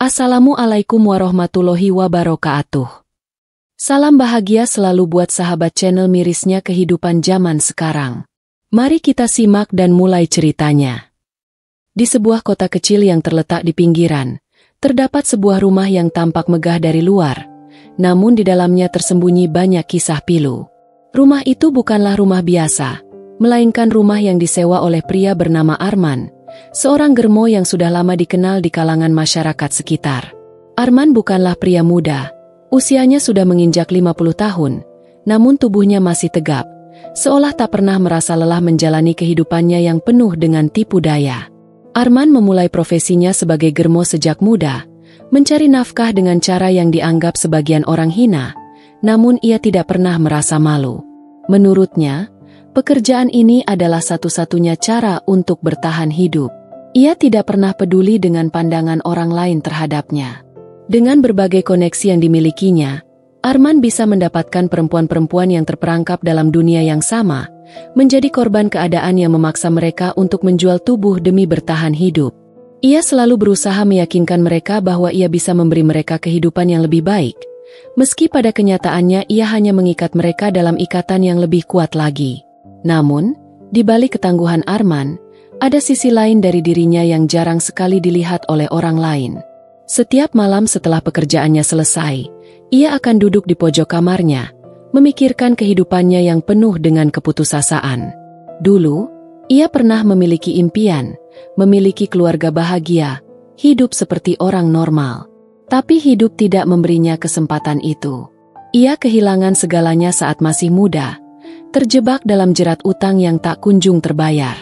Assalamualaikum warahmatullahi wabarakatuh. Salam bahagia selalu buat sahabat channel mirisnya kehidupan zaman sekarang. Mari kita simak dan mulai ceritanya. Di sebuah kota kecil yang terletak di pinggiran, terdapat sebuah rumah yang tampak megah dari luar, namun di dalamnya tersembunyi banyak kisah pilu. Rumah itu bukanlah rumah biasa, melainkan rumah yang disewa oleh pria bernama Arman, seorang germo yang sudah lama dikenal di kalangan masyarakat sekitar. Arman bukanlah pria muda, usianya sudah menginjak 50 tahun, namun tubuhnya masih tegap, seolah tak pernah merasa lelah menjalani kehidupannya yang penuh dengan tipu daya. Arman memulai profesinya sebagai germo sejak muda, mencari nafkah dengan cara yang dianggap sebagian orang hina, namun ia tidak pernah merasa malu. Menurutnya, pekerjaan ini adalah satu-satunya cara untuk bertahan hidup. Ia tidak pernah peduli dengan pandangan orang lain terhadapnya. Dengan berbagai koneksi yang dimilikinya, Arman bisa mendapatkan perempuan-perempuan yang terperangkap dalam dunia yang sama, menjadi korban keadaan yang memaksa mereka untuk menjual tubuh demi bertahan hidup. Ia selalu berusaha meyakinkan mereka bahwa ia bisa memberi mereka kehidupan yang lebih baik, meski pada kenyataannya ia hanya mengikat mereka dalam ikatan yang lebih kuat lagi. Namun, di balik ketangguhan Arman, ada sisi lain dari dirinya yang jarang sekali dilihat oleh orang lain. Setiap malam setelah pekerjaannya selesai, ia akan duduk di pojok kamarnya, memikirkan kehidupannya yang penuh dengan keputusasaan. Dulu, ia pernah memiliki impian, memiliki keluarga bahagia, hidup seperti orang normal. Tapi hidup tidak memberinya kesempatan itu. Ia kehilangan segalanya saat masih muda, terjebak dalam jerat utang yang tak kunjung terbayar.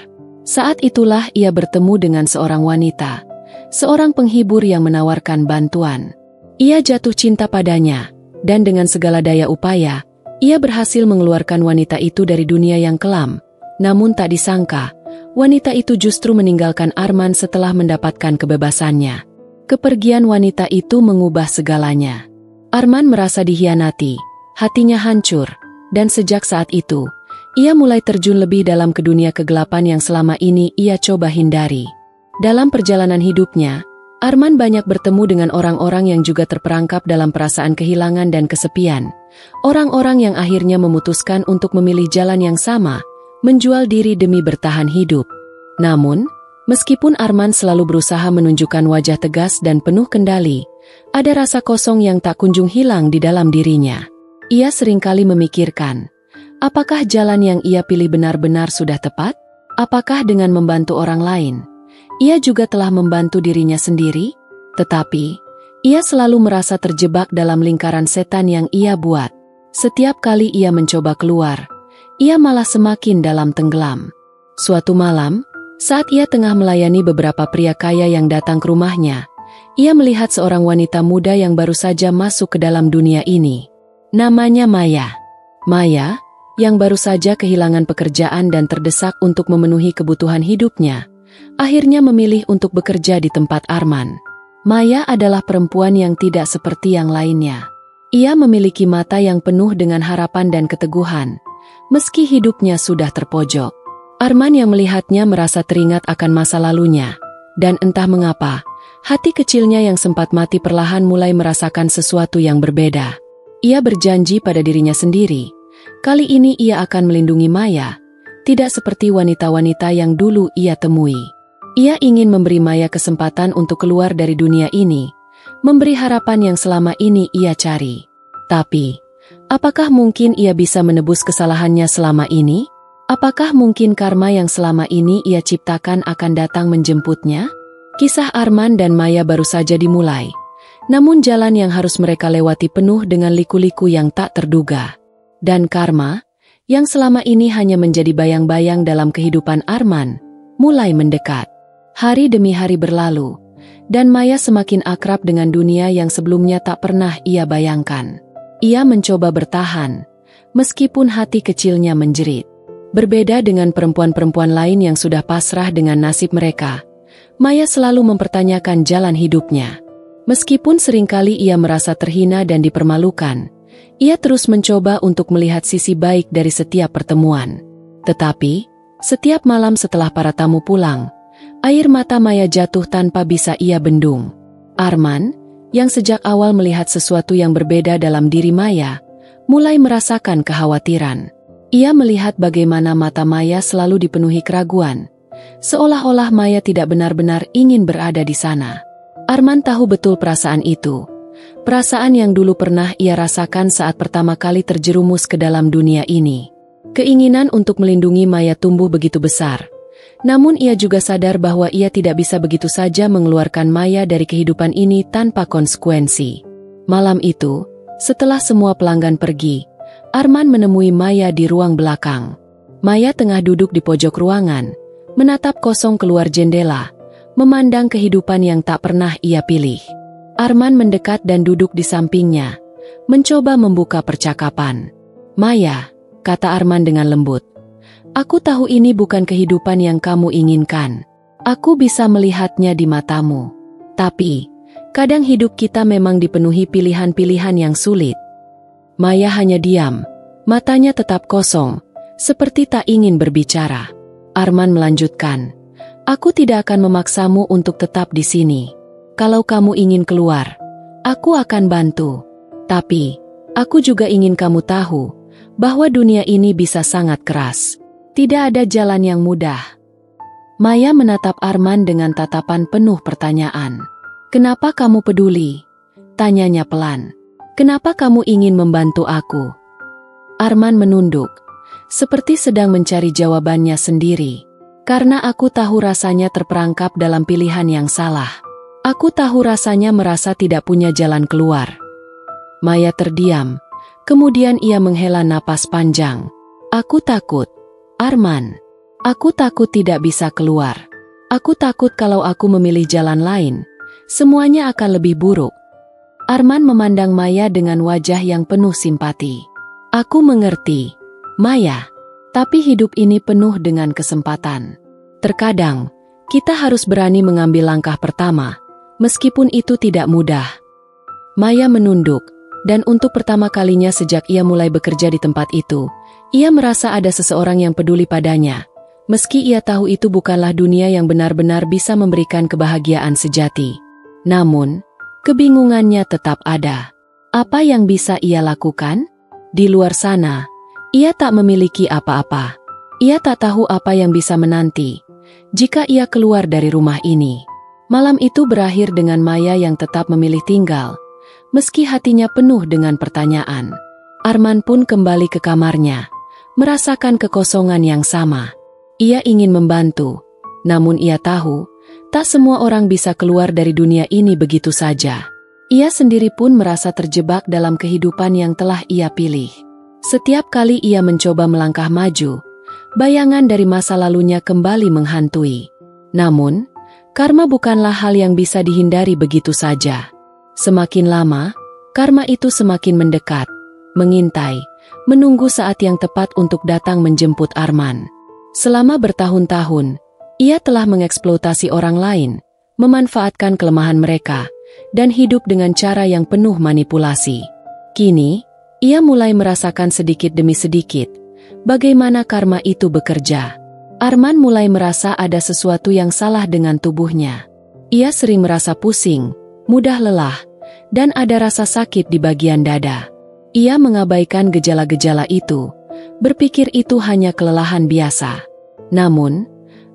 Saat itulah ia bertemu dengan seorang wanita, seorang penghibur yang menawarkan bantuan. Ia jatuh cinta padanya, dan dengan segala daya upaya, ia berhasil mengeluarkan wanita itu dari dunia yang kelam. Namun tak disangka, wanita itu justru meninggalkan Arman setelah mendapatkan kebebasannya. Kepergian wanita itu mengubah segalanya. Arman merasa dikhianati, hatinya hancur, dan sejak saat itu, ia mulai terjun lebih dalam ke dunia kegelapan yang selama ini ia coba hindari. Dalam perjalanan hidupnya, Arman banyak bertemu dengan orang-orang yang juga terperangkap dalam perasaan kehilangan dan kesepian. Orang-orang yang akhirnya memutuskan untuk memilih jalan yang sama, menjual diri demi bertahan hidup. Namun, meskipun Arman selalu berusaha menunjukkan wajah tegas dan penuh kendali, ada rasa kosong yang tak kunjung hilang di dalam dirinya. Ia seringkali memikirkan, apakah jalan yang ia pilih benar-benar sudah tepat? Apakah dengan membantu orang lain, ia juga telah membantu dirinya sendiri? Tetapi, ia selalu merasa terjebak dalam lingkaran setan yang ia buat. Setiap kali ia mencoba keluar, ia malah semakin dalam tenggelam. Suatu malam, saat ia tengah melayani beberapa pria kaya yang datang ke rumahnya, ia melihat seorang wanita muda yang baru saja masuk ke dalam dunia ini. Namanya Maya. Maya, yang baru saja kehilangan pekerjaan dan terdesak untuk memenuhi kebutuhan hidupnya, akhirnya memilih untuk bekerja di tempat Arman. Maya adalah perempuan yang tidak seperti yang lainnya. Ia memiliki mata yang penuh dengan harapan dan keteguhan, meski hidupnya sudah terpojok. Arman yang melihatnya merasa teringat akan masa lalunya, dan entah mengapa, hati kecilnya yang sempat mati perlahan mulai merasakan sesuatu yang berbeda. Ia berjanji pada dirinya sendiri, kali ini ia akan melindungi Maya, tidak seperti wanita-wanita yang dulu ia temui. Ia ingin memberi Maya kesempatan untuk keluar dari dunia ini, memberi harapan yang selama ini ia cari. Tapi, apakah mungkin ia bisa menebus kesalahannya selama ini? Apakah mungkin karma yang selama ini ia ciptakan akan datang menjemputnya? Kisah Arman dan Maya baru saja dimulai. Namun jalan yang harus mereka lewati penuh dengan liku-liku yang tak terduga. Dan karma, yang selama ini hanya menjadi bayang-bayang dalam kehidupan Arman, mulai mendekat. Hari demi hari berlalu, dan Maya semakin akrab dengan dunia yang sebelumnya tak pernah ia bayangkan. Ia mencoba bertahan, meskipun hati kecilnya menjerit. Berbeda dengan perempuan-perempuan lain yang sudah pasrah dengan nasib mereka, Maya selalu mempertanyakan jalan hidupnya. Meskipun seringkali ia merasa terhina dan dipermalukan, ia terus mencoba untuk melihat sisi baik dari setiap pertemuan. Tetapi, setiap malam setelah para tamu pulang, air mata Maya jatuh tanpa bisa ia bendung. Arman, yang sejak awal melihat sesuatu yang berbeda dalam diri Maya, mulai merasakan kekhawatiran. Ia melihat bagaimana mata Maya selalu dipenuhi keraguan, seolah-olah Maya tidak benar-benar ingin berada di sana. Arman tahu betul perasaan itu. Perasaan yang dulu pernah ia rasakan saat pertama kali terjerumus ke dalam dunia ini. Keinginan untuk melindungi Maya tumbuh begitu besar. Namun ia juga sadar bahwa ia tidak bisa begitu saja mengeluarkan Maya dari kehidupan ini tanpa konsekuensi. Malam itu, setelah semua pelanggan pergi, Arman menemui Maya di ruang belakang. Maya tengah duduk di pojok ruangan, menatap kosong keluar jendela, memandang kehidupan yang tak pernah ia pilih. Arman mendekat dan duduk di sampingnya, mencoba membuka percakapan. "Maya," kata Arman dengan lembut, "aku tahu ini bukan kehidupan yang kamu inginkan. Aku bisa melihatnya di matamu. Tapi, kadang hidup kita memang dipenuhi pilihan-pilihan yang sulit." Maya hanya diam, matanya tetap kosong, seperti tak ingin berbicara. Arman melanjutkan, "Aku tidak akan memaksamu untuk tetap di sini. Kalau kamu ingin keluar, aku akan bantu. Tapi, aku juga ingin kamu tahu bahwa dunia ini bisa sangat keras. Tidak ada jalan yang mudah." Maya menatap Arman dengan tatapan penuh pertanyaan. "Kenapa kamu peduli?" tanyanya pelan. "Kenapa kamu ingin membantu aku?" Arman menunduk, seperti sedang mencari jawabannya sendiri. "Karena aku tahu rasanya terperangkap dalam pilihan yang salah. Aku tahu rasanya merasa tidak punya jalan keluar." Maya terdiam, kemudian ia menghela napas panjang. "Aku takut, Arman. Aku takut tidak bisa keluar. Aku takut kalau aku memilih jalan lain, semuanya akan lebih buruk." Arman memandang Maya dengan wajah yang penuh simpati. "Aku mengerti, Maya. Tapi hidup ini penuh dengan kesempatan. Terkadang, kita harus berani mengambil langkah pertama, meskipun itu tidak mudah." Maya menunduk, dan untuk pertama kalinya sejak ia mulai bekerja di tempat itu, ia merasa ada seseorang yang peduli padanya, meski ia tahu itu bukanlah dunia yang benar-benar bisa memberikan kebahagiaan sejati. Namun, kebingungannya tetap ada. Apa yang bisa ia lakukan? Di luar sana, ia tak memiliki apa-apa. Ia tak tahu apa yang bisa menanti jika ia keluar dari rumah ini. Malam itu berakhir dengan Maya yang tetap memilih tinggal, meski hatinya penuh dengan pertanyaan. Arman pun kembali ke kamarnya, merasakan kekosongan yang sama. Ia ingin membantu, namun ia tahu, tak semua orang bisa keluar dari dunia ini begitu saja. Ia sendiri pun merasa terjebak dalam kehidupan yang telah ia pilih. Setiap kali ia mencoba melangkah maju, bayangan dari masa lalunya kembali menghantui. Namun, karma bukanlah hal yang bisa dihindari begitu saja. Semakin lama, karma itu semakin mendekat, mengintai, menunggu saat yang tepat untuk datang menjemput Arman. Selama bertahun-tahun, ia telah mengeksploitasi orang lain, memanfaatkan kelemahan mereka, dan hidup dengan cara yang penuh manipulasi. Kini, ia mulai merasakan sedikit demi sedikit bagaimana karma itu bekerja. Arman mulai merasa ada sesuatu yang salah dengan tubuhnya. Ia sering merasa pusing, mudah lelah, dan ada rasa sakit di bagian dada. Ia mengabaikan gejala-gejala itu, berpikir itu hanya kelelahan biasa. Namun,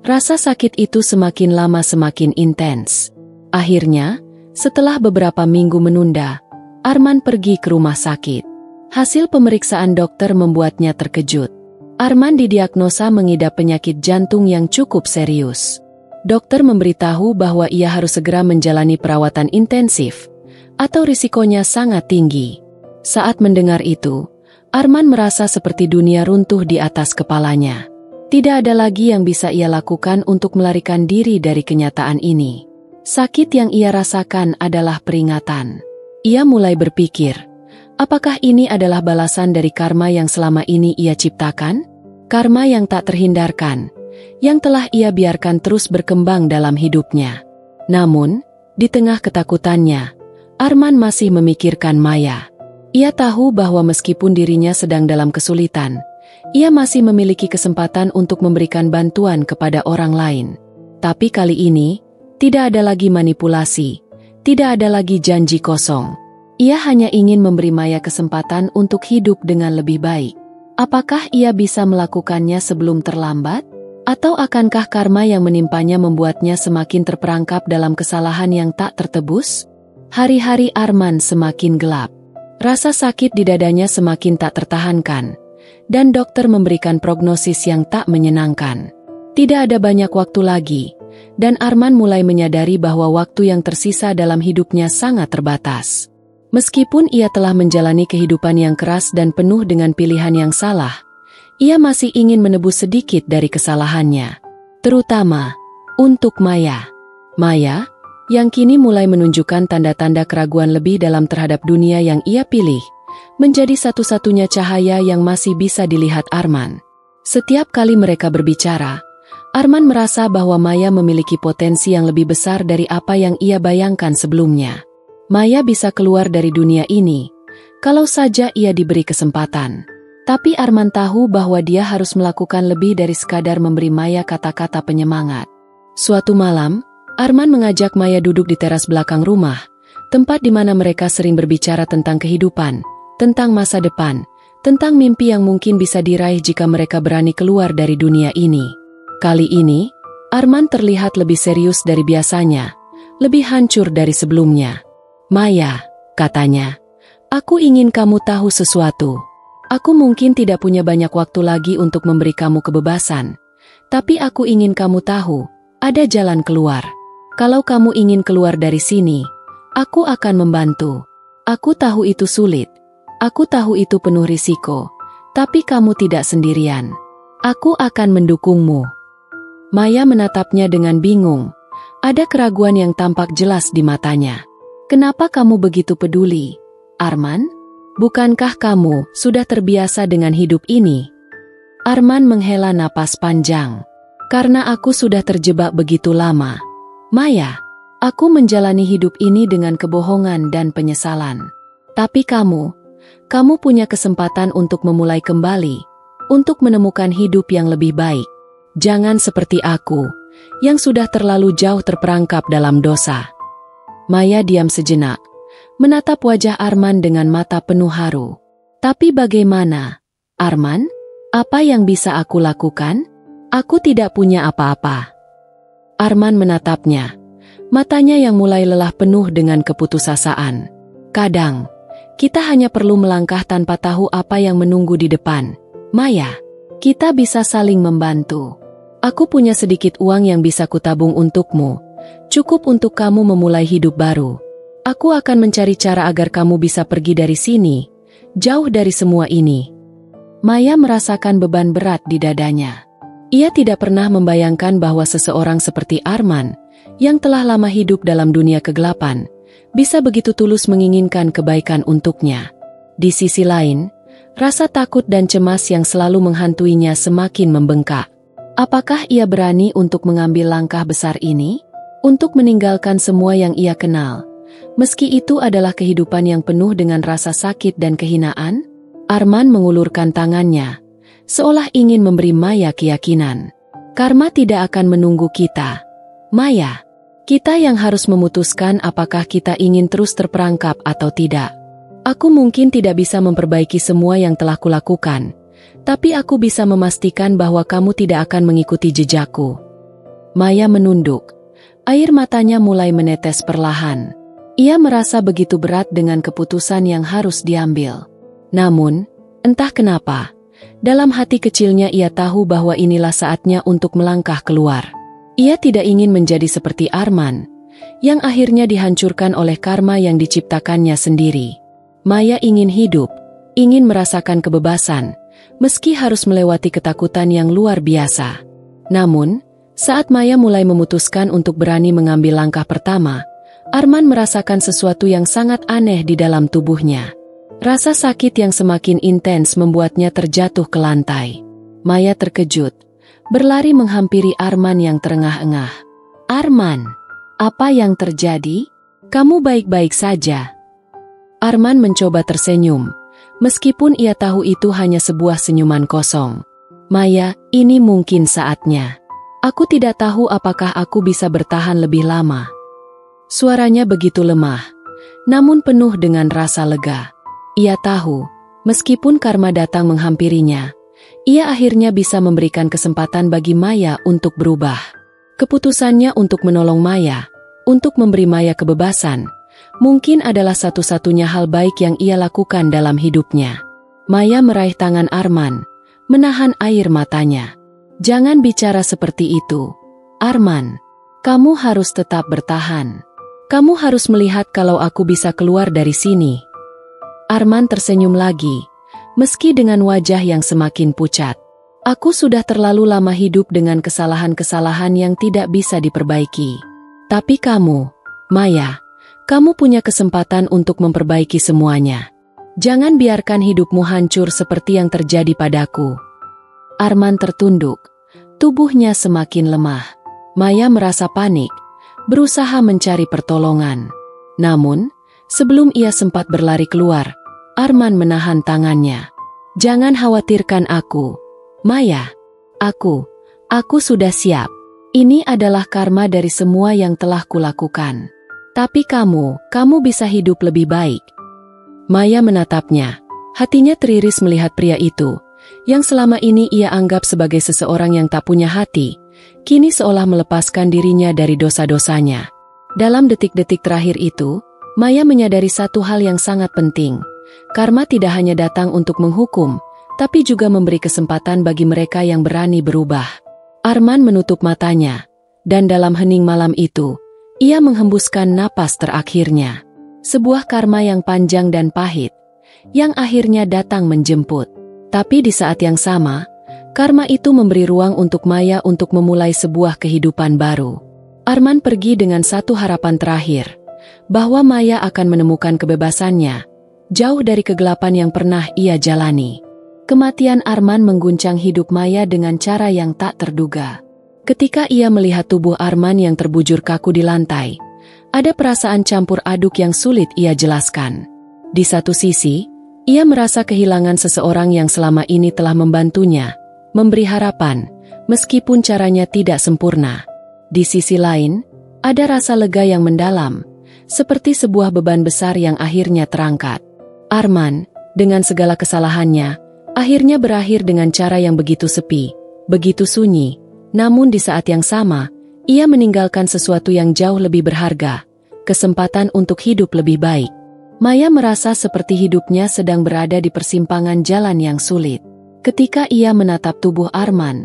rasa sakit itu semakin lama semakin intens. Akhirnya, setelah beberapa minggu menunda, Arman pergi ke rumah sakit. Hasil pemeriksaan dokter membuatnya terkejut. Arman didiagnosa mengidap penyakit jantung yang cukup serius. Dokter memberitahu bahwa ia harus segera menjalani perawatan intensif, atau risikonya sangat tinggi. Saat mendengar itu, Arman merasa seperti dunia runtuh di atas kepalanya. Tidak ada lagi yang bisa ia lakukan untuk melarikan diri dari kenyataan ini. Sakit yang ia rasakan adalah peringatan. Ia mulai berpikir, apakah ini adalah balasan dari karma yang selama ini ia ciptakan? Karma yang tak terhindarkan, yang telah ia biarkan terus berkembang dalam hidupnya. Namun, di tengah ketakutannya, Arman masih memikirkan Maya. Ia tahu bahwa meskipun dirinya sedang dalam kesulitan, ia masih memiliki kesempatan untuk memberikan bantuan kepada orang lain. Tapi kali ini, tidak ada lagi manipulasi, Tidak ada lagi janji kosong. Ia hanya ingin memberi Maya kesempatan untuk hidup dengan lebih baik. Apakah ia bisa melakukannya sebelum terlambat? Atau akankah karma yang menimpanya membuatnya semakin terperangkap dalam kesalahan yang tak tertebus? Hari-hari Arman semakin gelap. Rasa sakit di dadanya semakin tak tertahankan. Dan dokter memberikan prognosis yang tak menyenangkan. Tidak ada banyak waktu lagi. Dan Arman mulai menyadari bahwa waktu yang tersisa dalam hidupnya sangat terbatas. Meskipun ia telah menjalani kehidupan yang keras dan penuh dengan pilihan yang salah, ia masih ingin menebus sedikit dari kesalahannya. Terutama untuk Maya. Maya, yang kini mulai menunjukkan tanda-tanda keraguan lebih dalam terhadap dunia yang ia pilih, menjadi satu-satunya cahaya yang masih bisa dilihat Arman. Setiap kali mereka berbicara, Arman merasa bahwa Maya memiliki potensi yang lebih besar dari apa yang ia bayangkan sebelumnya. Maya bisa keluar dari dunia ini, kalau saja ia diberi kesempatan. Tapi Arman tahu bahwa dia harus melakukan lebih dari sekadar memberi Maya kata-kata penyemangat. Suatu malam, Arman mengajak Maya duduk di teras belakang rumah, tempat di mana mereka sering berbicara tentang kehidupan, tentang masa depan, tentang mimpi yang mungkin bisa diraih jika mereka berani keluar dari dunia ini. Kali ini, Arman terlihat lebih serius dari biasanya, lebih hancur dari sebelumnya. "Maya," katanya, "aku ingin kamu tahu sesuatu. Aku mungkin tidak punya banyak waktu lagi untuk memberi kamu kebebasan, tapi aku ingin kamu tahu, ada jalan keluar. Kalau kamu ingin keluar dari sini, aku akan membantu. Aku tahu itu sulit, aku tahu itu penuh risiko, tapi kamu tidak sendirian. Aku akan mendukungmu." Maya menatapnya dengan bingung. Ada keraguan yang tampak jelas di matanya. "Kenapa kamu begitu peduli, Arman? Bukankah kamu sudah terbiasa dengan hidup ini?" Arman menghela napas panjang. "Karena aku sudah terjebak begitu lama, Maya. Aku menjalani hidup ini dengan kebohongan dan penyesalan. Tapi kamu punya kesempatan untuk memulai kembali, untuk menemukan hidup yang lebih baik. Jangan seperti aku, yang sudah terlalu jauh terperangkap dalam dosa." Maya diam sejenak, menatap wajah Arman dengan mata penuh haru. "Tapi bagaimana, Arman? Apa yang bisa aku lakukan? Aku tidak punya apa-apa." Arman menatapnya, matanya yang mulai lelah penuh dengan keputusasaan. "Kadang, kita hanya perlu melangkah tanpa tahu apa yang menunggu di depan. Maya, kita bisa saling membantu. Aku punya sedikit uang yang bisa kutabung untukmu, cukup untuk kamu memulai hidup baru. Aku akan mencari cara agar kamu bisa pergi dari sini, jauh dari semua ini." Maya merasakan beban berat di dadanya. Ia tidak pernah membayangkan bahwa seseorang seperti Arman, yang telah lama hidup dalam dunia kegelapan, bisa begitu tulus menginginkan kebaikan untuknya. Di sisi lain, rasa takut dan cemas yang selalu menghantuinya semakin membengkak. Apakah ia berani untuk mengambil langkah besar ini? Untuk meninggalkan semua yang ia kenal? Meski itu adalah kehidupan yang penuh dengan rasa sakit dan kehinaan? Arman mengulurkan tangannya, seolah ingin memberi Maya keyakinan. "Karma tidak akan menunggu kita, Maya. Kita yang harus memutuskan apakah kita ingin terus terperangkap atau tidak. Aku mungkin tidak bisa memperbaiki semua yang telah kulakukan, tapi aku bisa memastikan bahwa kamu tidak akan mengikuti jejakku." Maya menunduk. Air matanya mulai menetes perlahan. Ia merasa begitu berat dengan keputusan yang harus diambil. Namun, entah kenapa, dalam hati kecilnya ia tahu bahwa inilah saatnya untuk melangkah keluar. Ia tidak ingin menjadi seperti Arman, yang akhirnya dihancurkan oleh karma yang diciptakannya sendiri. Maya ingin hidup, ingin merasakan kebebasan, meski harus melewati ketakutan yang luar biasa. Namun, saat Maya mulai memutuskan untuk berani mengambil langkah pertama, Arman merasakan sesuatu yang sangat aneh di dalam tubuhnya. Rasa sakit yang semakin intens membuatnya terjatuh ke lantai. Maya terkejut, berlari menghampiri Arman yang terengah-engah. "Arman, apa yang terjadi? Kamu baik-baik saja?" Arman mencoba tersenyum, meskipun ia tahu itu hanya sebuah senyuman kosong. "Maya, ini mungkin saatnya. Aku tidak tahu apakah aku bisa bertahan lebih lama." Suaranya begitu lemah, namun penuh dengan rasa lega. Ia tahu, meskipun karma datang menghampirinya, ia akhirnya bisa memberikan kesempatan bagi Maya untuk berubah. Keputusannya untuk menolong Maya, untuk memberi Maya kebebasan, mungkin adalah satu-satunya hal baik yang ia lakukan dalam hidupnya. Maya meraih tangan Arman, menahan air matanya. Jangan bicara seperti itu, Arman. Kamu harus tetap bertahan. Kamu harus melihat kalau aku bisa keluar dari sini. Arman tersenyum lagi, meski dengan wajah yang semakin pucat. Aku sudah terlalu lama hidup dengan kesalahan-kesalahan yang tidak bisa diperbaiki. Tapi kamu, Maya, kamu punya kesempatan untuk memperbaiki semuanya. Jangan biarkan hidupmu hancur seperti yang terjadi padaku. Arman tertunduk, tubuhnya semakin lemah. Maya merasa panik, berusaha mencari pertolongan. Namun, sebelum ia sempat berlari keluar, Arman menahan tangannya. Jangan khawatirkan aku, Maya. Aku sudah siap. Ini adalah karma dari semua yang telah kulakukan. Tapi kamu bisa hidup lebih baik. Maya menatapnya, hatinya teriris melihat pria itu, yang selama ini ia anggap sebagai seseorang yang tak punya hati, kini seolah melepaskan dirinya dari dosa-dosanya. Dalam detik-detik terakhir itu, Maya menyadari satu hal yang sangat penting. Karma tidak hanya datang untuk menghukum, tapi juga memberi kesempatan bagi mereka yang berani berubah. Arman menutup matanya, dan dalam hening malam itu, ia menghembuskan napas terakhirnya. Sebuah karma yang panjang dan pahit, yang akhirnya datang menjemput. Tapi di saat yang sama, karma itu memberi ruang untuk Maya untuk memulai sebuah kehidupan baru. Arman pergi dengan satu harapan terakhir, bahwa Maya akan menemukan kebebasannya, jauh dari kegelapan yang pernah ia jalani. Kematian Arman mengguncang hidup Maya dengan cara yang tak terduga. Ketika ia melihat tubuh Arman yang terbujur kaku di lantai, ada perasaan campur aduk yang sulit ia jelaskan. Di satu sisi, ia merasa kehilangan seseorang yang selama ini telah membantunya, memberi harapan, meskipun caranya tidak sempurna. Di sisi lain, ada rasa lega yang mendalam, seperti sebuah beban besar yang akhirnya terangkat. Arman, dengan segala kesalahannya, akhirnya berakhir dengan cara yang begitu sepi, begitu sunyi. Namun di saat yang sama, ia meninggalkan sesuatu yang jauh lebih berharga, kesempatan untuk hidup lebih baik. Maya merasa seperti hidupnya sedang berada di persimpangan jalan yang sulit. Ketika ia menatap tubuh Arman,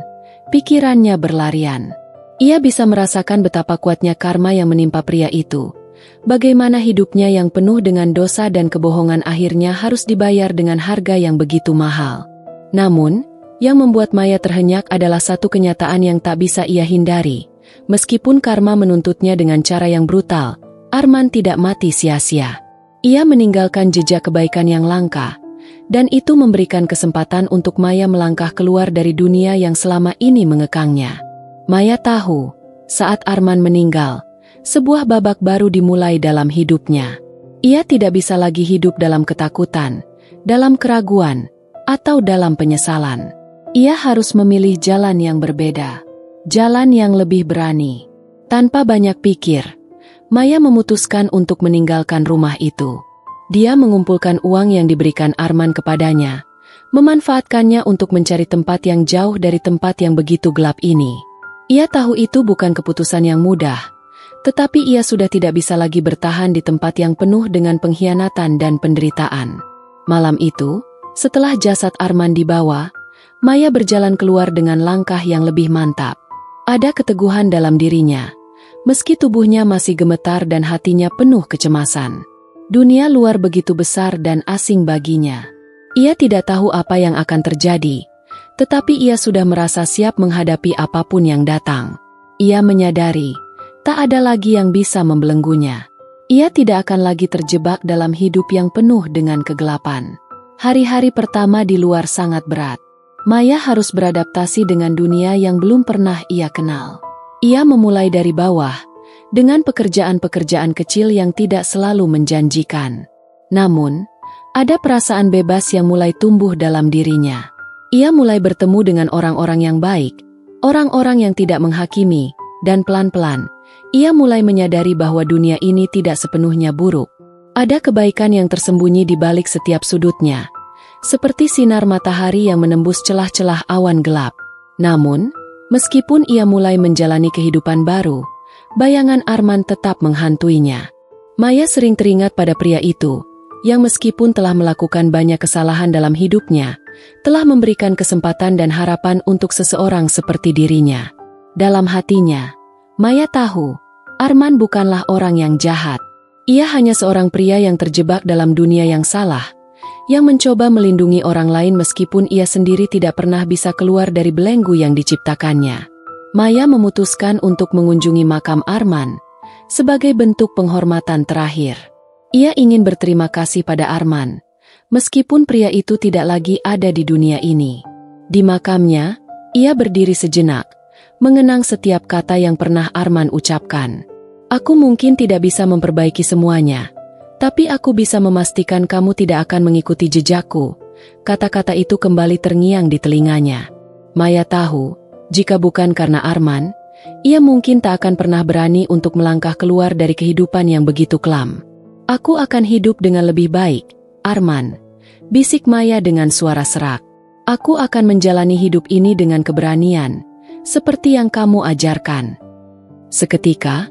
pikirannya berlarian. Ia bisa merasakan betapa kuatnya karma yang menimpa pria itu. Bagaimana hidupnya yang penuh dengan dosa dan kebohongan akhirnya harus dibayar dengan harga yang begitu mahal. Namun, yang membuat Maya terhenyak adalah satu kenyataan yang tak bisa ia hindari. Meskipun karma menuntutnya dengan cara yang brutal, Arman tidak mati sia-sia. Ia meninggalkan jejak kebaikan yang langka, dan itu memberikan kesempatan untuk Maya melangkah keluar dari dunia yang selama ini mengekangnya. Maya tahu, saat Arman meninggal, sebuah babak baru dimulai dalam hidupnya. Ia tidak bisa lagi hidup dalam ketakutan, dalam keraguan, atau dalam penyesalan. Ia harus memilih jalan yang berbeda, jalan yang lebih berani. Tanpa banyak pikir, Maya memutuskan untuk meninggalkan rumah itu. Dia mengumpulkan uang yang diberikan Arman kepadanya, memanfaatkannya untuk mencari tempat yang jauh dari tempat yang begitu gelap ini. Ia tahu itu bukan keputusan yang mudah, tetapi ia sudah tidak bisa lagi bertahan di tempat yang penuh dengan pengkhianatan dan penderitaan. Malam itu, setelah jasad Arman dibawa, Maya berjalan keluar dengan langkah yang lebih mantap. Ada keteguhan dalam dirinya, meski tubuhnya masih gemetar dan hatinya penuh kecemasan. Dunia luar begitu besar dan asing baginya. Ia tidak tahu apa yang akan terjadi, tetapi ia sudah merasa siap menghadapi apapun yang datang. Ia menyadari, tak ada lagi yang bisa membelenggunya. Ia tidak akan lagi terjebak dalam hidup yang penuh dengan kegelapan. Hari-hari pertama di luar sangat berat. Maya harus beradaptasi dengan dunia yang belum pernah ia kenal. Ia memulai dari bawah, dengan pekerjaan-pekerjaan kecil yang tidak selalu menjanjikan. Namun, ada perasaan bebas yang mulai tumbuh dalam dirinya. Ia mulai bertemu dengan orang-orang yang baik, orang-orang yang tidak menghakimi, dan pelan-pelan, ia mulai menyadari bahwa dunia ini tidak sepenuhnya buruk. Ada kebaikan yang tersembunyi di balik setiap sudutnya, seperti sinar matahari yang menembus celah-celah awan gelap. Namun, meskipun ia mulai menjalani kehidupan baru, bayangan Arman tetap menghantuinya. Maya sering teringat pada pria itu, yang meskipun telah melakukan banyak kesalahan dalam hidupnya, telah memberikan kesempatan dan harapan untuk seseorang seperti dirinya. Dalam hatinya, Maya tahu, Arman bukanlah orang yang jahat. Ia hanya seorang pria yang terjebak dalam dunia yang salah, yang mencoba melindungi orang lain meskipun ia sendiri tidak pernah bisa keluar dari belenggu yang diciptakannya. Maya memutuskan untuk mengunjungi makam Arman, sebagai bentuk penghormatan terakhir. Ia ingin berterima kasih pada Arman, meskipun pria itu tidak lagi ada di dunia ini. Di makamnya, ia berdiri sejenak, mengenang setiap kata yang pernah Arman ucapkan. Aku mungkin tidak bisa memperbaiki semuanya, tapi aku bisa memastikan kamu tidak akan mengikuti jejakku. Kata-kata itu kembali terngiang di telinganya. Maya tahu, jika bukan karena Arman, ia mungkin tak akan pernah berani untuk melangkah keluar dari kehidupan yang begitu kelam. Aku akan hidup dengan lebih baik, Arman, bisik Maya dengan suara serak. Aku akan menjalani hidup ini dengan keberanian, seperti yang kamu ajarkan. Seketika,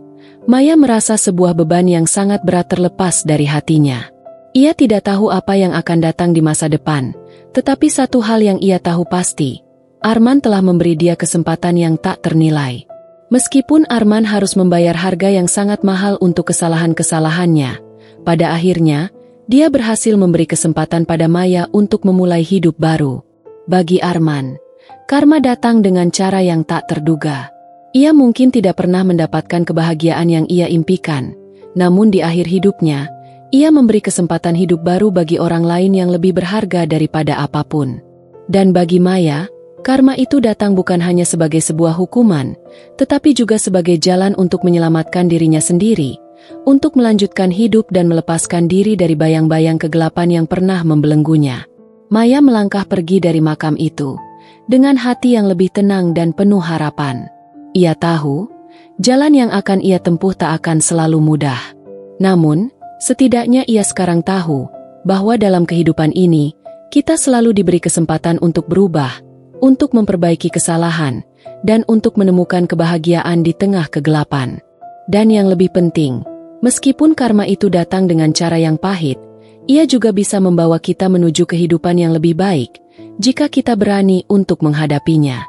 Maya merasa sebuah beban yang sangat berat terlepas dari hatinya. Ia tidak tahu apa yang akan datang di masa depan, tetapi satu hal yang ia tahu pasti, Arman telah memberi dia kesempatan yang tak ternilai. Meskipun Arman harus membayar harga yang sangat mahal untuk kesalahan-kesalahannya, pada akhirnya, dia berhasil memberi kesempatan pada Maya untuk memulai hidup baru. Bagi Arman, karma datang dengan cara yang tak terduga. Ia mungkin tidak pernah mendapatkan kebahagiaan yang ia impikan, namun di akhir hidupnya, ia memberi kesempatan hidup baru bagi orang lain yang lebih berharga daripada apapun. Dan bagi Maya, karma itu datang bukan hanya sebagai sebuah hukuman, tetapi juga sebagai jalan untuk menyelamatkan dirinya sendiri, untuk melanjutkan hidup dan melepaskan diri dari bayang-bayang kegelapan yang pernah membelenggunya. Maya melangkah pergi dari makam itu, dengan hati yang lebih tenang dan penuh harapan. Ia tahu, jalan yang akan ia tempuh tak akan selalu mudah. Namun, setidaknya ia sekarang tahu, bahwa dalam kehidupan ini, kita selalu diberi kesempatan untuk berubah, untuk memperbaiki kesalahan, dan untuk menemukan kebahagiaan di tengah kegelapan. Dan yang lebih penting, meskipun karma itu datang dengan cara yang pahit, ia juga bisa membawa kita menuju kehidupan yang lebih baik, jika kita berani untuk menghadapinya.